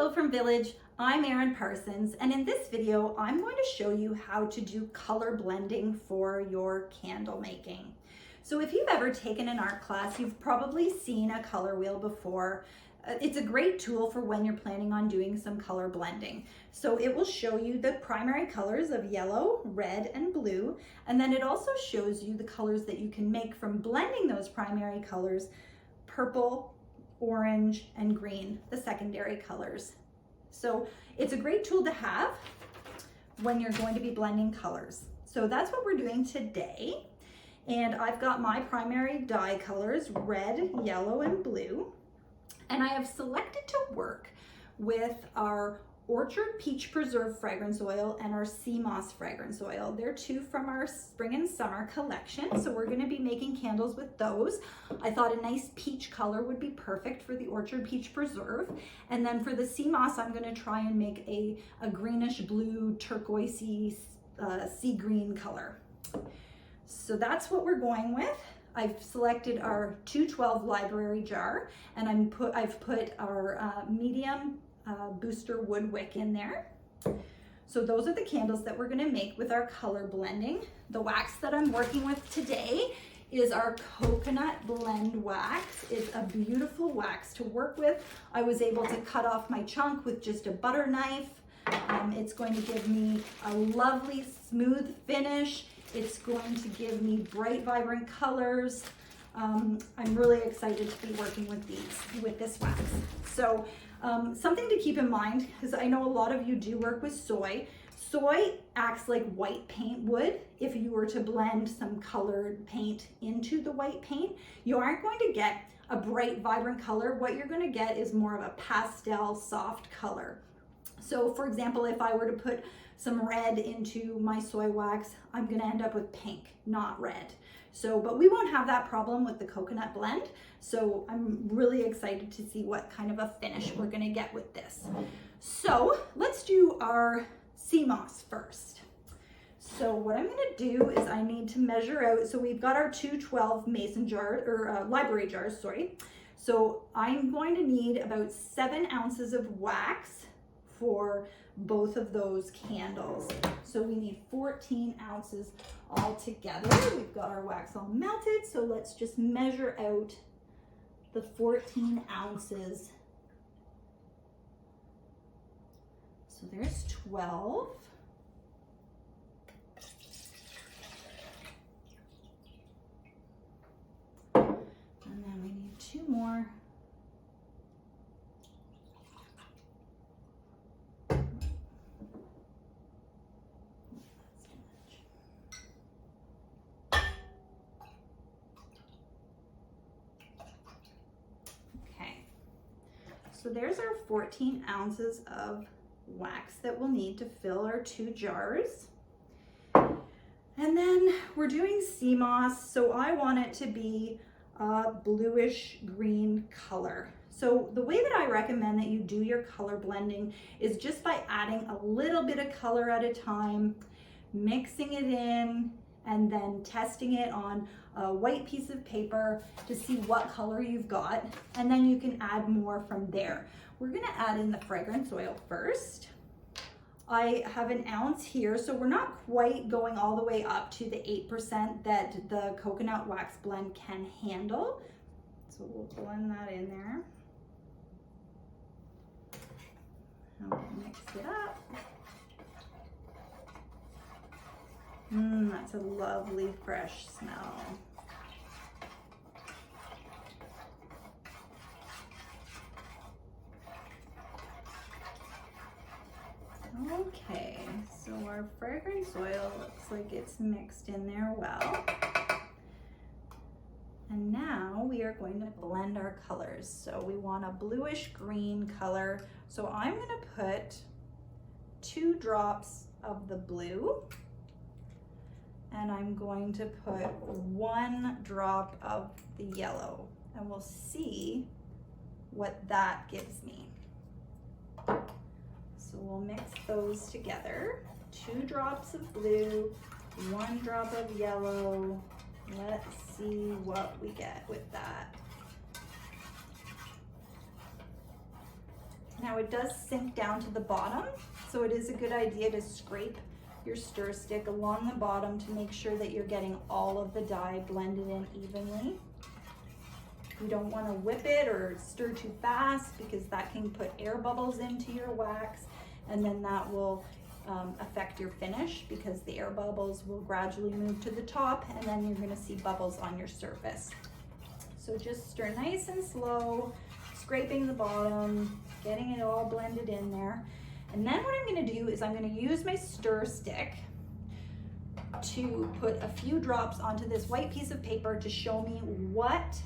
Hello from Village, I'm Erin Parsons, and in this video I'm going to show you how to do color blending for your candle making. So if you've ever taken an art class, you've probably seen a color wheel before. It's a great tool for when you're planning on doing some color blending. So it will show you the primary colors of yellow, red, and blue, and then it also shows you the colors that you can make from blending those primary colors: purple, orange, and green, the secondary colors. So it's a great tool to have when you're going to be blending colors. So that's what we're doing today. And I've got my primary dye colors, red, yellow, and blue. And I have selected to work with our Orchard Peach Preserve fragrance oil and our Sea Moss fragrance oil. They're two from our spring and summer collection, so we're going to be making candles with those. I thought a nice peach color would be perfect for the Orchard Peach Preserve. And then for the Sea Moss, I'm going to try and make a greenish blue, turquoisey, sea green color. So that's what we're going with. I've selected our 212 library jar, and I've put our medium booster wood wick in there. So those are the candles that we're going to make with our color blending. The wax that I'm working with today is our coconut blend wax. It's a beautiful wax to work with. I was able to cut off my chunk with just a butter knife. It's going to give me a lovely smooth finish. It's going to give me bright, vibrant colors. I'm really excited to be working with this wax. So something to keep in mind, because I know a lot of you do work with soy. Soy acts like white paint would. If you were to blend some colored paint into the white paint, you aren't going to get a bright, vibrant color. What you're going to get is more of a pastel, soft color. So for example, if I were to put some red into my soy wax, I'm going to end up with pink, not red. So, but we won't have that problem with the coconut blend. So I'm really excited to see what kind of a finish we're going to get with this. So let's do our Sea Moss first. So what I'm going to do is I need to measure out. So we've got our 212 mason jar or library jars, sorry. So I'm going to need about 7 ounces of wax for both of those candles. So we need 14 ounces all together. We've got our wax all melted, so let's just measure out the 14 ounces. So there's 12. And then we need 2 more. So there's our 14 ounces of wax that we'll need to fill our 2 jars. And then we're doing Sea Moss, so I want it to be a bluish green color. So the way that I recommend that you do your color blending is just by adding a little bit of color at a time, mixing it in, and then testing it on a white piece of paper to see what color you've got, and then you can add more from there. We're going to add in the fragrance oil first. I have an ounce here, so we're not quite going all the way up to the 8% that the coconut wax blend can handle. So we'll blend that in there. And we'll mix it up. That's a lovely fresh smell. Okay, so our fragrance oil looks like it's mixed in there well. And now we are going to blend our colors. So we want a bluish green color. So I'm going to put 2 drops of the blue. And I'm going to put 1 drop of the yellow, and we'll see what that gives me. So we'll mix those together. 2 drops of blue, 1 drop of yellow. Let's see what we get with that. Now it does sink down to the bottom, so it is a good idea to scrape your stir stick along the bottom to make sure that you're getting all of the dye blended in evenly. You don't want to whip it or stir too fast because that can put air bubbles into your wax, and then that will affect your finish because the air bubbles will gradually move to the top and then you're going to see bubbles on your surface. So just stir nice and slow, scraping the bottom, getting it all blended in there. And then what I'm going to do is I'm going to use my stir stick to put a few drops onto this white piece of paper to show me what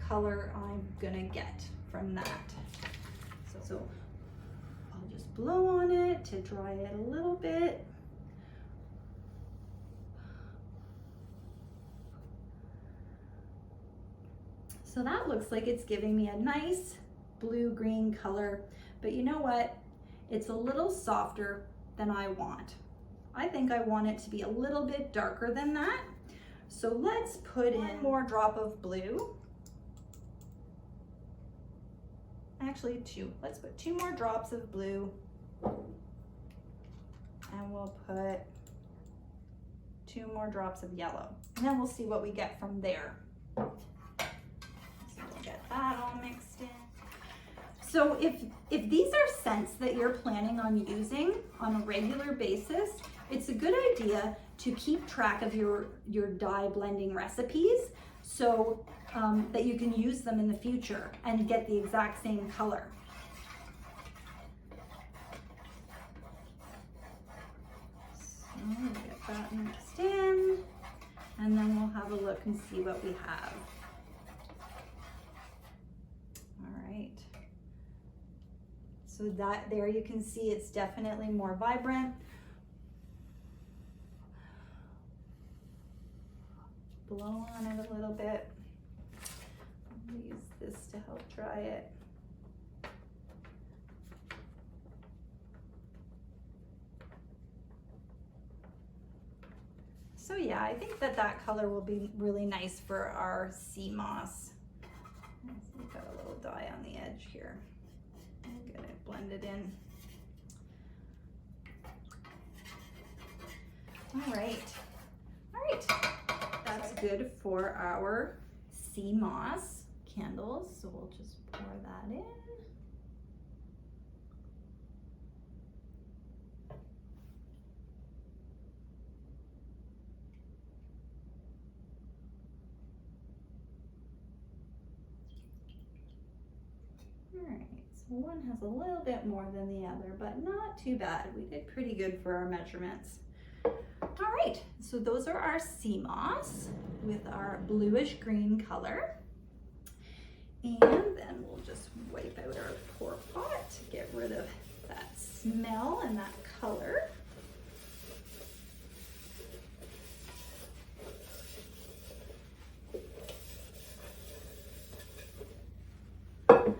color I'm going to get from that. So I'll just blow on it to dry it a little bit. So that looks like it's giving me a nice blue-green color, but you know what? It's a little softer than I want. I think I want it to be a little bit darker than that. So let's put in one more drop of blue. Actually two. Let's put 2 more drops of blue. And we'll put 2 more drops of yellow. And then we'll see what we get from there. So we'll get that all mixed in. So if these are scents that you're planning on using on a regular basis, it's a good idea to keep track of your dye blending recipes so that you can use them in the future and get the exact same color. So we'll get that mixed in, and then we'll have a look and see what we have. All right. So that there you can see it's definitely more vibrant. Blow on it a little bit. I'll use this to help dry it. So yeah, I think that color will be really nice for our sea moss. We've got a little dye on the edge here. I'll get it blended in. All right. That's good for our sea moss candles. So we'll just pour that in. All right, so one has a little bit more than the other, but not too bad. We did pretty good for our measurements. All right, so those are our sea moss with our bluish green color. And then we'll just wipe out our pour pot to get rid of that smell and that color. Do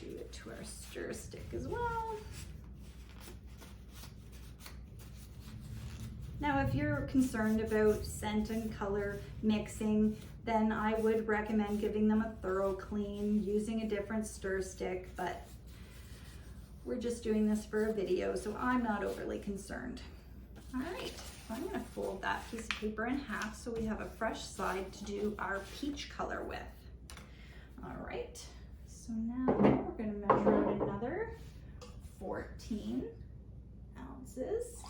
it to our stir stick as well. Now, if you're concerned about scent and color mixing, then I would recommend giving them a thorough clean, using a different stir stick, but we're just doing this for a video, so I'm not overly concerned. All right, so I'm gonna fold that piece of paper in half so we have a fresh side to do our peach color with. All right, so now we're gonna measure out another 14 ounces.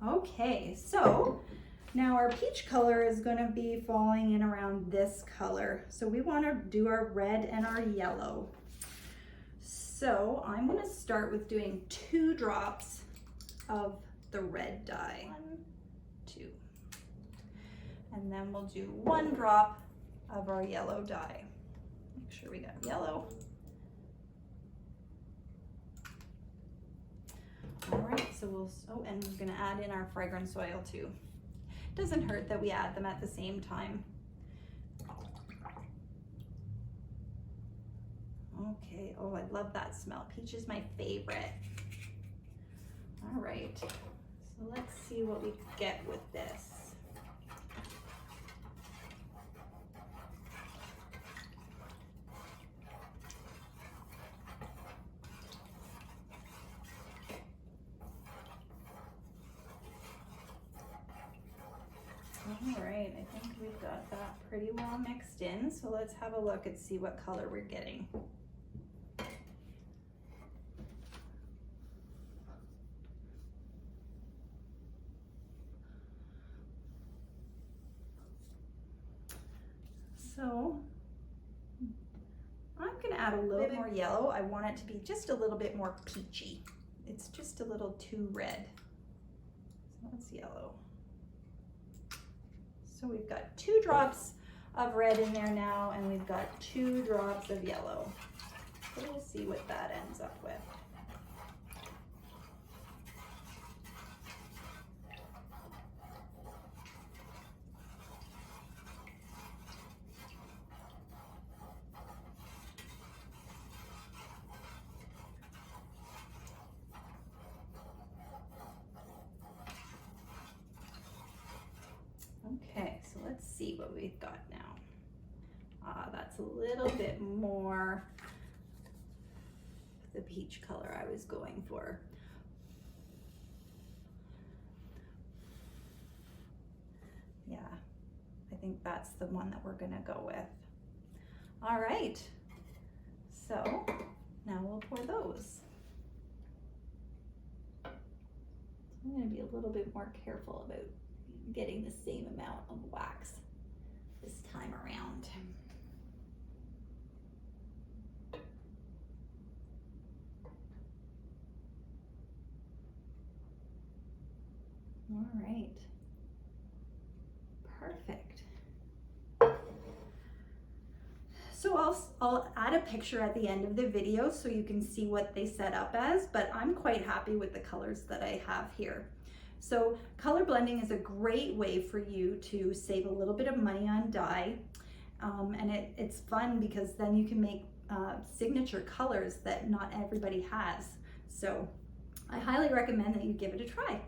Okay, so now our peach color is going to be falling in around this color. So we want to do our red and our yellow. So I'm going to start with doing 2 drops of the red dye. 1, 2. And then we'll do 1 drop of our yellow dye. Make sure we got yellow. oh, and we're gonna add in our fragrance oil too. Doesn't hurt that we add them at the same time. Okay, oh, I love that smell. Peach is my favorite. All right, so let's see what we get with this. All right, I think we've got that pretty well mixed in. So let's have a look and see what color we're getting. So I'm gonna add a little bit more yellow. I want it to be just a little bit more peachy. It's just a little too red. So that's yellow. So we've got 2 drops of red in there now, and we've got 2 drops of yellow. So we'll see what that ends up with. Okay, so let's see what we've got now. That's a little bit more the peach color I was going for. Yeah, I think that's the one that we're gonna go with. All right, so now we'll pour those. I'm gonna be a little bit more careful about getting the same amount of wax this time around. All right, perfect. So I'll add a picture at the end of the video so you can see what they set up as, but I'm quite happy with the colors that I have here. So color blending is a great way for you to save a little bit of money on dye, and it's fun because then you can make signature colors that not everybody has. So I highly recommend that you give it a try.